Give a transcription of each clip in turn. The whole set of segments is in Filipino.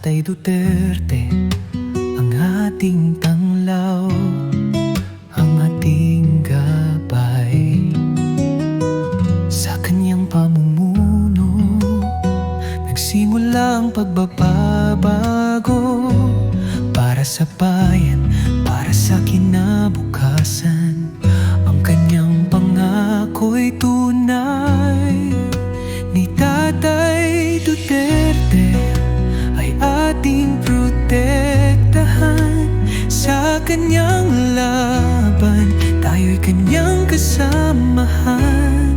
Tatay Duterte, ang ating tanglaw, ang ating gabay. Sa kanyang pamumuno, nagsimula ang pagbabago para sa bayan, para sa kinabukasan. Ang kanyang pangako'y tunay. Ni Tatay Duterte ay ating protektahan. Sa kanyang laban, tayo'y kanyang kasamahan.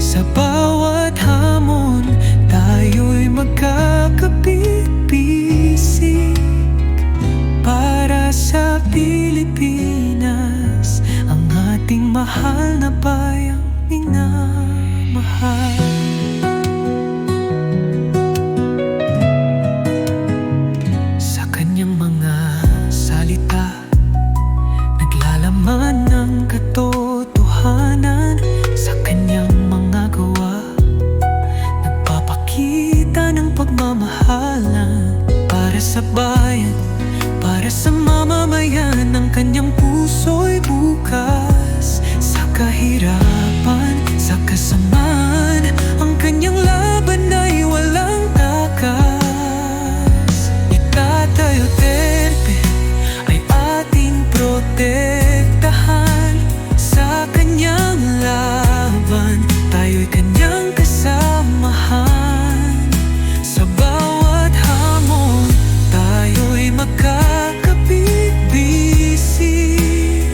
Sa bawat hamon, tayo'y magkakapit-bisig para sa Pilipinas, ang ating mahal na bayang minamahal. Sa kanyang mga salita, naglalaman ng katotohanan. Sa kanyang mga gawa, nagpapakita ng pagmamahalan. Para sa bayan, para sa mamamayan, ang kanyang puso'y bukas. Sa kahirapan, sa kasamaan, ang kanyang laban ay walang takas. Ni Tatay Duterte ay ating protektahan. Sa kanyang laban, tayo'y kanyang kasamahan. Sa bawat hamon, tayo'y magkakapit-bisig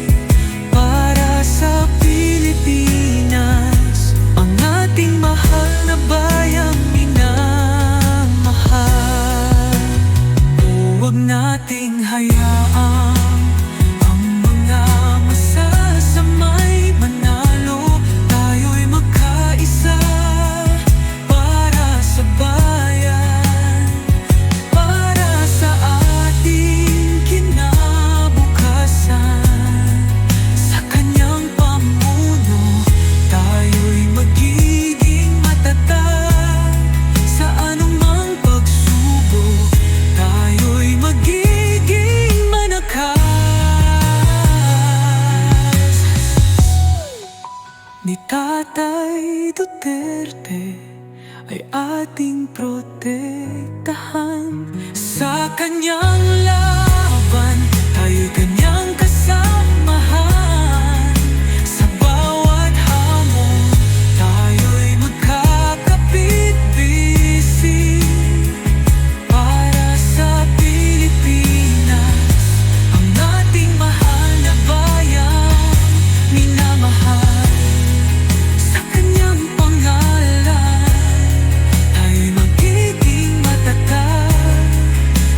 para sa Pilipinas, ang ating mahal na bayang minamahal. Huwag nating hayaang ang mga masasama'y manalo. Tayo'y magkaisa para sa bayan, para sa ating kinabukasan. Sa kanyang pamuno, tayo'y magiging matatag. Sa anumang pagsubok, tayo'y magiging manakas. Ni Tatay Duterte ay ating protektahan. Sa kanyang laban, tayo'y kanyang kasamahan. Sa bawat hamon, tayo'y magkakapit-bisig para sa Pilipinas, ang ating mahal na bayang minamahal. Sa kanyang pangalan, tayo'y magiging matatag.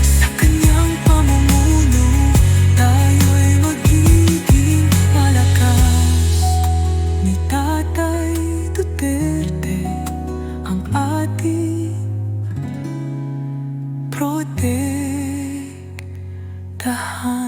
Sa kanyang pamumuno, tayo'y magiging malakas. Ni Tatay Duterte, ang ating protektahan.